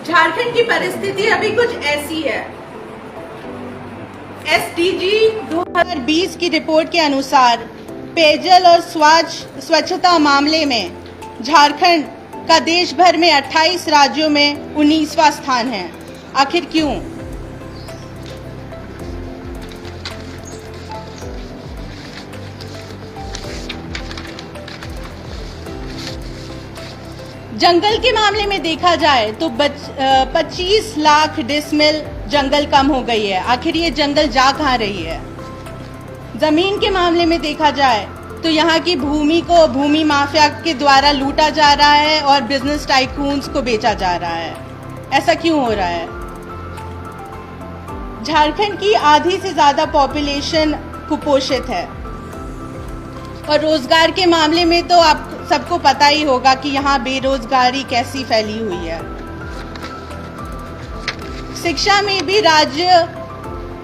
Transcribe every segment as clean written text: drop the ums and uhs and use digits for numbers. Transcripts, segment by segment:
झारखंड की परिस्थिति अभी कुछ ऐसी है। SDG 2020 की रिपोर्ट के अनुसार पेयजल और स्वच्छता मामले में झारखंड का देश भर में 28 राज्यों में 19वां स्थान है। आखिर क्यों? जंगल के मामले में देखा जाए तो 25 लाख डिसमिल जंगल कम हो गई है। आखिर ये जंगल जा कहाँ रही है? जमीन के मामले में देखा जाए तो यहाँ की भूमि को भूमि माफिया के द्वारा लूटा जा रहा है और बिजनेस टाइकून्स को बेचा जा रहा है। ऐसा क्यों हो रहा है? झारखंड की आधी से ज्यादा पॉपुलेशन कुपोषित है और रोजगार के मामले में तो आप सबको पता ही होगा कि यहाँ बेरोजगारी कैसी फैली हुई है। शिक्षा में भी राज्य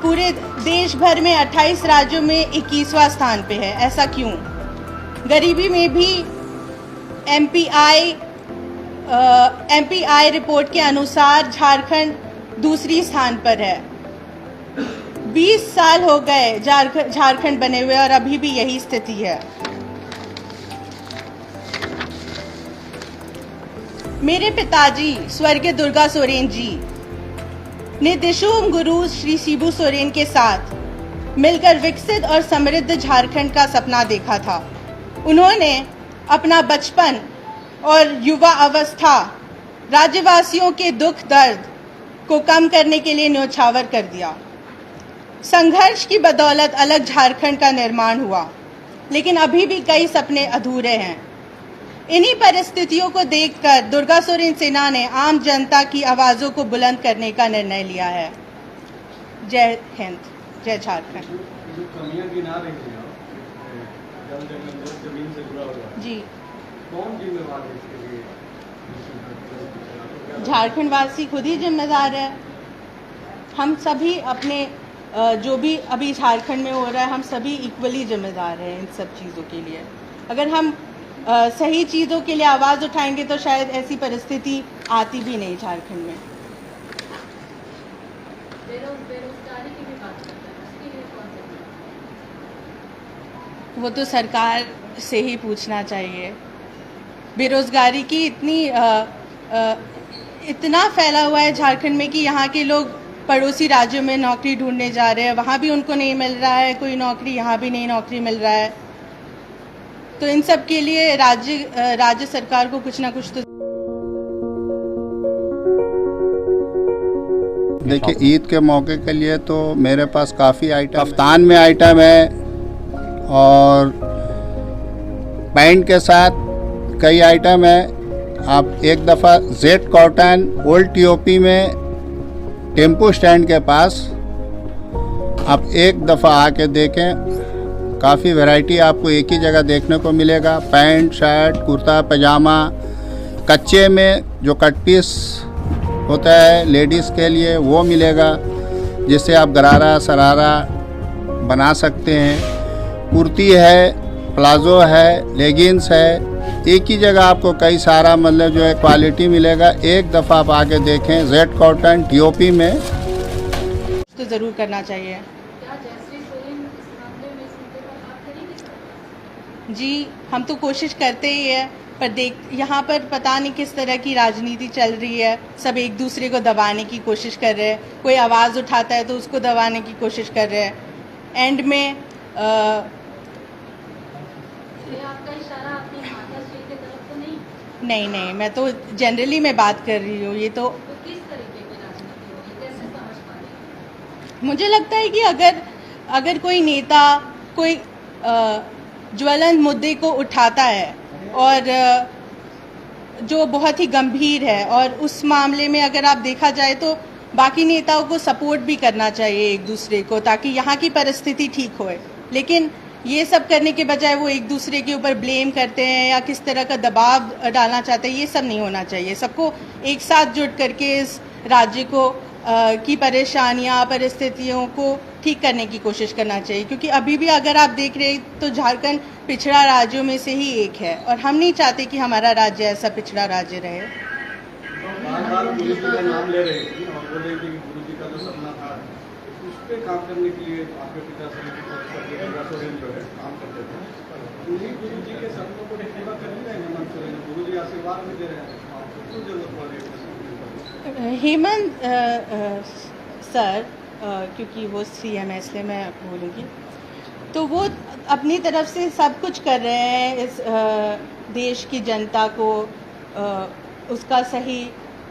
पूरे देश भर में 28 राज्यों में 21वां स्थान पे है। ऐसा क्यों? गरीबी में भी MPI रिपोर्ट के अनुसार झारखंड दूसरी स्थान पर है। 20 साल हो गए झारखंड बने हुए और अभी भी यही स्थिति है। मेरे पिताजी स्वर्गीय दुर्गा सोरेन जी ने दिशुम गुरु श्री शिबू सोरेन के साथ मिलकर विकसित और समृद्ध झारखंड का सपना देखा था। उन्होंने अपना बचपन और युवा अवस्था राज्यवासियों के दुख दर्द को कम करने के लिए न्योछावर कर दिया। संघर्ष की बदौलत अलग झारखंड का निर्माण हुआ, लेकिन अभी भी कई सपने अधूरे हैं। इन्हीं परिस्थितियों को देखकर दुर्गा सोरेन सेना ने आम जनता की आवाज़ों को बुलंद करने का निर्णय लिया है। जय हिंद, जय झारखंड। जो कमियां गिना रही हैं आप, जमीन से जुड़ा हुआ जी, कौन जिम्मेवार है इसके लिए? झारखंड वासी खुद ही जिम्मेदार है। हम सभी अपने जो भी अभी झारखंड में हो रहा है, हम सभी इक्वली जिम्मेदार हैं इन सब चीज़ों के लिए। अगर हम सही चीज़ों के लिए आवाज़ उठाएंगे तो शायद ऐसी परिस्थिति आती भी नहीं झारखंड में। बेरोजगारी की भी बात करते हैं, उसके लिए कौन सा? वो तो सरकार से ही पूछना चाहिए। बेरोजगारी की इतना फैला हुआ है झारखंड में कि यहाँ के लोग पड़ोसी राज्यों में नौकरी ढूंढने जा रहे हैं, वहाँ भी उनको नहीं मिल रहा है कोई नौकरी, यहाँ भी नहीं नौकरी मिल रहा है। तो इन सब के लिए राज्य सरकार को कुछ ना कुछ तो। देखिए, ईद के मौके के लिए तो मेरे पास काफ़ी आइटम, कफ्तान में आइटम है और पैंट के साथ कई आइटम है। आप एक दफ़ा जेड कॉटन ओल्ड टीओपी में टेम्पो स्टैंड के पास आप एक दफ़ा आके देखें, काफ़ी वैरायटी आपको एक ही जगह देखने को मिलेगा। पैंट, शर्ट, कुर्ता, पजामा, कच्चे में जो कट पीस होता है लेडीज़ के लिए वो मिलेगा, जिससे आप गरारा सरारा बना सकते हैं। कुर्ती है, प्लाजो है, लेगिंग्स है, एक ही जगह आपको कई सारा मतलब जो है क्वालिटी मिलेगा। एक दफ़ा आप आके देखें, जेड कॉटन टीओपी में तो ज़रूर करना चाहिए। जी, हम तो कोशिश करते ही है, पर यहाँ पर पता नहीं किस तरह की राजनीति चल रही है। सब एक दूसरे को दबाने की कोशिश कर रहे हैं। कोई आवाज़ उठाता है तो उसको दबाने की कोशिश कर रहे हैं। एंड में आपका इशारा आपकी माताश्री की तरफ तो नहीं, मैं तो जनरली मैं बात कर रही हूँ। ये तो किस तरीके की राजनीति होगी, कैसे समझ पा रही हैं? मुझे लगता है कि अगर कोई नेता कोई ज्वलंत मुद्दे को उठाता है और जो बहुत ही गंभीर है, और उस मामले में अगर आप देखा जाए तो बाकी नेताओं को सपोर्ट भी करना चाहिए एक दूसरे को, ताकि यहाँ की परिस्थिति ठीक होए। लेकिन ये सब करने के बजाय वो एक दूसरे के ऊपर ब्लेम करते हैं या किस तरह का दबाव डालना चाहते हैं, ये सब नहीं होना चाहिए। सबको एक साथ जुट करके इस राज्य को की परेशानियां, परिस्थितियों को ठीक करने की कोशिश करना चाहिए। क्योंकि अभी भी अगर आप देख रहे हैं तो झारखंड पिछड़ा राज्यों में से ही एक है और हम नहीं चाहते कि हमारा राज्य ऐसा पिछड़ा राज्य रहे। बार-बार गुरु जी का नाम ले रही थी और बोल रही थी कि गुरु जी का जो सपना था उस पे काम करने के लिए आपके पिताश्री की तरफ से दुर्गा सोरेन जो है काम करते थे। उन्हीं गुरु जी के सपनों को पूरा कर नहीं रहे हेमंत सोरेन, गुरु जी आशीर्वाद भी दे रहे हैं, आपको क्यों जरूरत पड़ रही है? हेमंत सर क्योंकि वो सीएम है इसलिए मैं बोलूँगी, तो वो अपनी तरफ से सब कुछ कर रहे हैं इस देश की जनता को उसका सही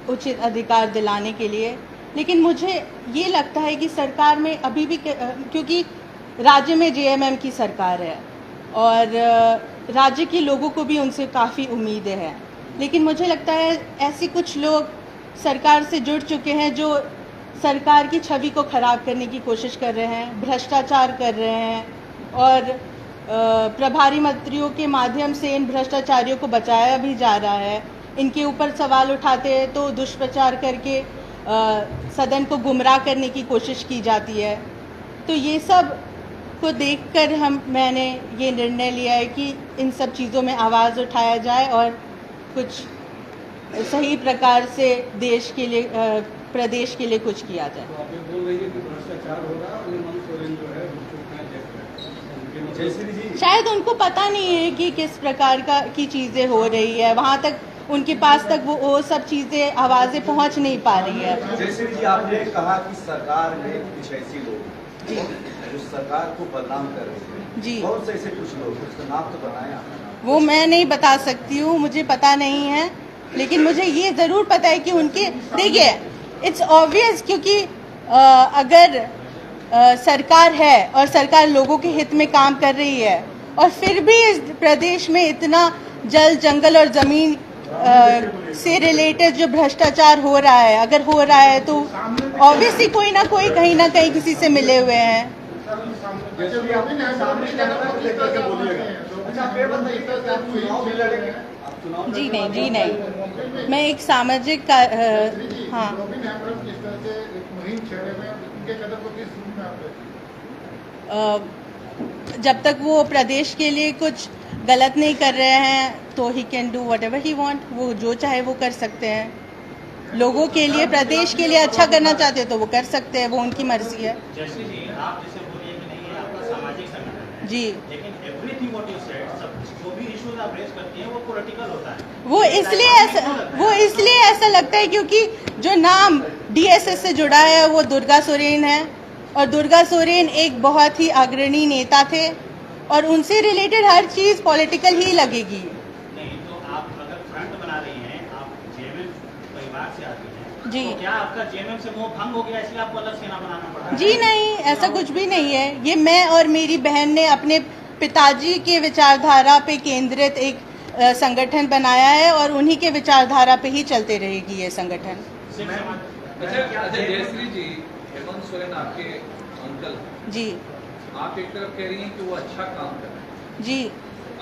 उचित अधिकार दिलाने के लिए। लेकिन मुझे ये लगता है कि सरकार में अभी भी, क्योंकि राज्य में जेएमएम की सरकार है और राज्य के लोगों को भी उनसे काफ़ी उम्मीदें हैं, लेकिन मुझे लगता है ऐसे कुछ लोग सरकार से जुड़ चुके हैं जो सरकार की छवि को खराब करने की कोशिश कर रहे हैं, भ्रष्टाचार कर रहे हैं और प्रभारी मंत्रियों के माध्यम से इन भ्रष्टाचारियों को बचाया भी जा रहा है। इनके ऊपर सवाल उठाते हैं तो दुष्प्रचार करके सदन को गुमराह करने की कोशिश की जाती है। तो ये सब को देखकर मैंने ये निर्णय लिया है कि इन सब चीज़ों में आवाज़ उठाया जाए और कुछ सही प्रकार से देश के लिए, प्रदेश के लिए कुछ किया जाए। तो आप ये बोल रही है कि भ्रष्टाचार हो रहा है और हेमंत सोरेन जो है वो चुप देख रहे हैं। शायद उनको पता नहीं है कि किस प्रकार की चीज़ें हो रही है, वहाँ तक उनके पास तक वो सब चीज़ें, आवाज़ें पहुँच नहीं पा रही है। जैसे जी आपने कहा कि सरकार में कुछ ऐसे लोग जो सरकार को बदनाम कर रहे हैं, जी, बहुत से ऐसे कुछ लोग, उसका नाम तो बताया, वो मैं नहीं बता सकती हूँ, मुझे पता नहीं है, लेकिन मुझे ये ज़रूर पता है कि उनके, देखिए इट्स ऑब्वियस, क्योंकि अगर सरकार है और सरकार लोगों के हित में काम कर रही है और फिर भी इस प्रदेश में इतना जल, जंगल और ज़मीन से रिलेटेड जो भ्रष्टाचार हो रहा है, अगर हो रहा है तो ऑब्वियसली कोई ना कोई कहीं ना कहीं किसी से मिले हुए हैं। जी नहीं, मैं एक सामाजिक हाँ, जब तक वो प्रदेश के लिए कुछ गलत नहीं कर रहे हैं तो he can do what ever he want, वो जो चाहे वो कर सकते हैं। लोगों के लिए, प्रदेश के लिए अच्छा करना चाहते हैं तो वो कर सकते हैं, वो उनकी मर्जी है। जैसे जी आप जैसे बोलिए कि नहीं, ये आपका सामाजिक संगठन है जी, लेकिन एवरीथिंग व्हाट यू सेड, सब जो भी इश्यूज आप रेज करती हैं वो पॉलिटिकल होता है। वो इसलिए ऐसा लगता है क्योंकि जो नाम डीएसएस से जुड़ा है वो दुर्गा सोरेन है और दुर्गा सोरेन एक बहुत ही अग्रणी नेता थे और उनसे रिलेटेड हर चीज़ पॉलिटिकल ही लगेगी। नहीं तो आप अगर फ्रंट बना रही हैं, आप जेएमएम परिवार से आती हैं, जी, तो क्या आपका जेएमएम से मोह भंग हो गया इसलिए आपको अलग सेना बनाना पड़ा? जी नहीं, ऐसा कुछ भी नहीं है। ये मैं और मेरी बहन ने अपने पिताजी के विचारधारा पे केंद्रित एक संगठन बनाया है और उन्हीं के विचारधारा पे ही चलते रहेगी ये संगठन। अच्छा जयश्री जी, हेमंत सोरेन आपके अंकल, जी, आप एक तरफ कह रही हैं कि वो अच्छा काम कर रहे हैं, जी,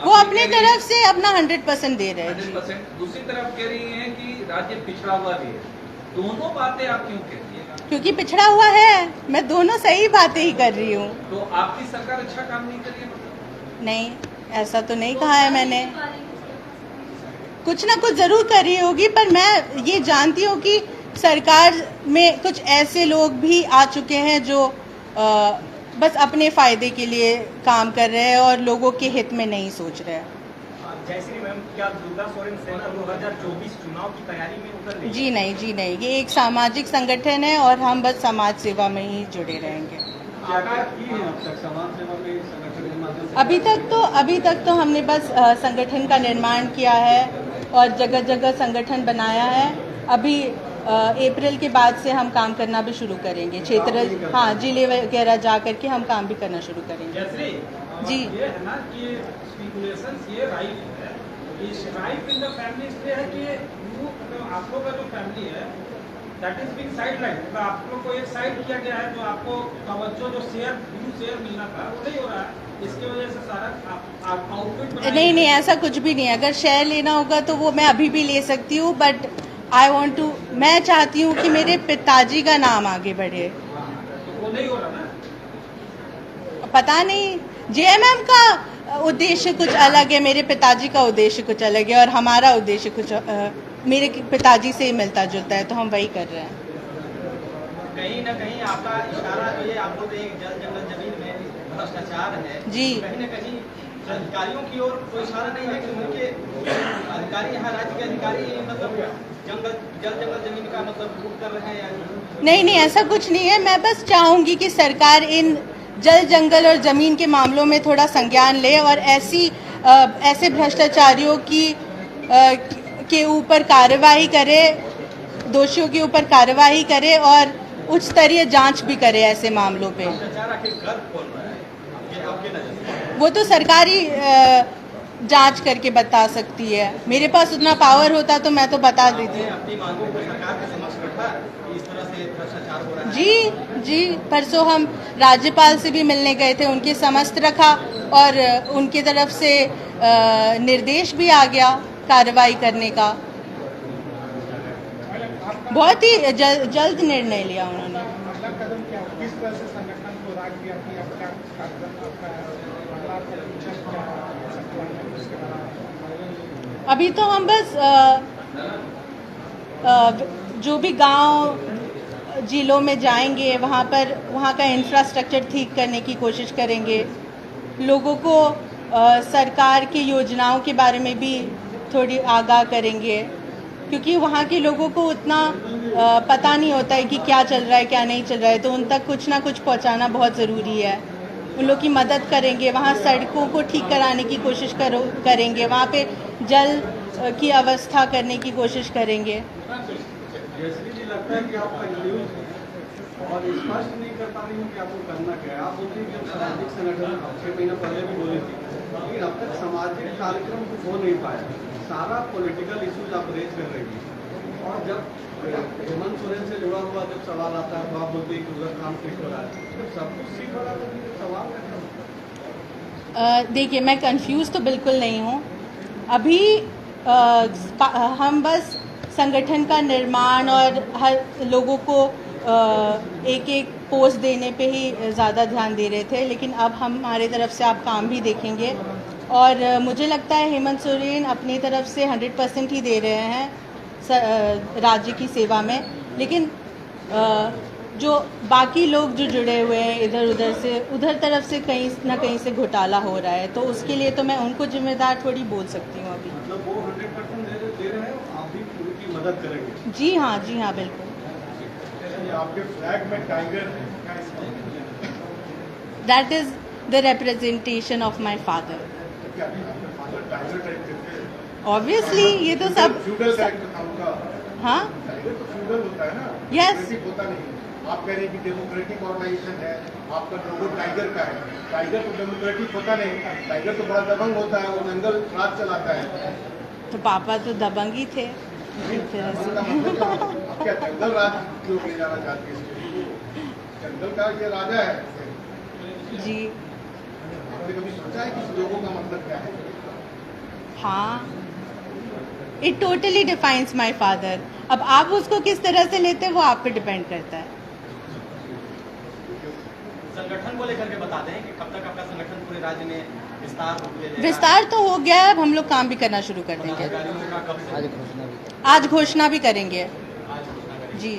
वो अपनी तरफ से अपना 100% दे रहे हैं। 100%, दूसरी तरफ कह रही हैं कि राज्य पिछड़ा हुआ भी है। दोनों बातें आप क्यों कह रही हैं? क्योंकि पिछड़ा हुआ है, मैं दोनों सही बातें ही कर रही हूँ। तो आपकी सरकार अच्छा काम नहीं कर रही है? नहीं, ऐसा तो नहीं कहा है मैंने, कुछ ना कुछ जरूर कर रही होगी, पर मैं ये जानती हूँ कि सरकार में कुछ ऐसे लोग भी आ चुके हैं जो बस अपने फायदे के लिए काम कर रहे हैं और लोगों के हित में नहीं सोच रहे हैं। जयश्री मैम, क्या दुर्गा सोरेन सेना 2024 चुनाव की तैयारी में उतर रही है? जी नहीं, जी नहीं, ये एक सामाजिक संगठन है और हम बस समाज सेवा में ही जुड़े रहेंगे। क्या क्या की है अब तक समाज सेवा में इस संगठन के माध्यम से? अभी तक तो हमने बस संगठन का निर्माण किया है और जगह जगह संगठन बनाया है। अभी अप्रैल के बाद से हम काम करना भी शुरू करेंगे, क्षेत्र, हाँ, जिले वगैरह जा करके हम काम भी करना शुरू करेंगे। जी, ये है ना कि स्पीकुलेशंस ये राइट है, इस राइट इन द फैमिली इसलिए है कि आप लोग का जो फैमिली है दैट इज बीइंग साइडलाइन, मतलब आप लोग को एक साइड किया गया है, जो आपको तवज्जो जो शेयर मिलना था वो नहीं हो रहा है, इसकी वजह से सारा आउटपुट नहीं, ऐसा कुछ भी नहीं है। अगर शेयर लेना होगा तो वो मैं अभी भी ले सकती हूँ, बट आई वॉन्ट टू, मैं चाहती हूँ कि मेरे पिताजी का नाम आगे बढ़े। तो वो नहीं हो रहा ना। पता नहीं, जेएमएम का उद्देश्य कुछ अलग है, मेरे पिताजी का उद्देश्य कुछ अलग है और हमारा उद्देश्य कुछ मेरे पिताजी से ही मिलता जुलता है, तो हम वही कर रहे हैं। कहीं ना कहीं आपका इशारा जो है, आप बोलते हैं जल जंगल जमीन में भ्रष्टाचार है जी। कहीं ना कहीं अधिकारियों की ओर कोई इशारा नहीं है कि उनके अधिकारी, यहाँ राज्य के अधिकारी मतलब जल जंगल जमीन का मतलब लूट कर रहे हैं या नहीं नहीं, ऐसा कुछ नहीं है। मैं बस चाहूँगी कि सरकार इन जल जंगल और ज़मीन के मामलों में थोड़ा संज्ञान ले और ऐसे भ्रष्टाचारियों के ऊपर कार्रवाई करे, दोषियों के ऊपर कार्रवाई करे और उच्च स्तरीय जांच भी करे ऐसे मामलों पे। भ्रष्टाचार आखिर कर कौन रहा है आपके नजर से? वो तो सरकारी जांच करके बता सकती है। मेरे पास उतना पावर होता तो मैं तो बता देती। अपनी मांगों को सरकार के समक्ष रखा कि इस तरह से भ्रष्टाचार हो रहा है? जी, परसों हम राज्यपाल से भी मिलने गए थे, उनके समस्त रखा और उनकी तरफ से निर्देश भी आ गया कार्रवाई करने का। बहुत ही जल्द निर्णय लिया उन्होंने। अभी तो हम बस जो भी गांव जिलों में जाएंगे वहाँ का इंफ्रास्ट्रक्चर ठीक करने की कोशिश करेंगे, लोगों को सरकार की योजनाओं के बारे में भी थोड़ी आगाह करेंगे, क्योंकि वहाँ के लोगों को उतना पता नहीं होता है कि क्या चल रहा है क्या नहीं चल रहा है, तो उन तक कुछ ना कुछ पहुँचाना बहुत ज़रूरी है। उन लोग की मदद करेंगे, वहाँ सड़कों को ठीक कराने की कोशिश करेंगे, वहाँ पे जल की अवस्था करने की कोशिश करेंगे। जैसे जी लगता है कि आप कंफ्यूज और स्पष्ट नहीं कर पा रही हूँ कि आपको करना क्या है। आप बोलती हैं कि सामाजिक संगठन 6 महीने पहले भी बोली थी, लेकिन अब तक सामाजिक कार्यक्रम कुछ हो नहीं पाया, सारा पॉलिटिकल इश्यूज आप रेज कर रही हैं। और जब हेमंत सोरेन से जुड़ा हुआ जब सवाल आता है तो आप बोलते हैं कि उधर काम ठीक हो रहा है, जब सब कुछ ठीक हो रहा है तो सवाल क्या? देखिए, मैं कंफ्यूज तो बिल्कुल नहीं हूँ। अभी हम बस संगठन का निर्माण और हर लोगों को एक एक पोस्ट देने पे ही ज़्यादा ध्यान दे रहे थे, लेकिन अब हमारे तरफ से आप काम भी देखेंगे और मुझे लगता है हेमंत सोरेन अपनी तरफ से 100% ही दे रहे हैं राज्य की सेवा में, लेकिन जो बाकी लोग जो जुड़े हुए हैं उधर तरफ से कहीं ना कहीं से घोटाला हो रहा है, तो उसके लिए तो मैं उनको जिम्मेदार थोड़ी बोल सकती हूँ अभी। मतलब वो 100% दे रहे हैं, आप भी उनकी मदद करेंगे? जी हाँ बिल्कुल। आपके फ्लैग में टाइगर है, that is the representation of my father. Obviously ये तो सब हाँ होता है ना, यस। होता नहीं। आप कह रहे हैं कि डेमोक्रेटिक ऑर्गेनाइजेशन है, आपका लोगो टाइगर का है। टाइगर तो डेमोक्रेटिक होता नहीं, टाइगर तो बड़ा दबंग होता है, वो जंगल राज चलाता है। तो पापा तो दबंग ही थे। क्या जंगल राज क्यों ले जाना चाहती है? जंगल का ये राजा है जी। आपने कभी सोचा है कि लोगों का मतलब क्या है? हाँ, it totally defines my father. अब आप उसको किस तरह से लेते हैं वो आप पे डिपेंड करता है। संगठन को लेकर के बता दें कि कब तक आपका संगठन पूरे राज्य में विस्तार तो हो गया है, अब हम लोग काम भी करना शुरू कर देंगे। आज घोषणा भी करेंगे जी।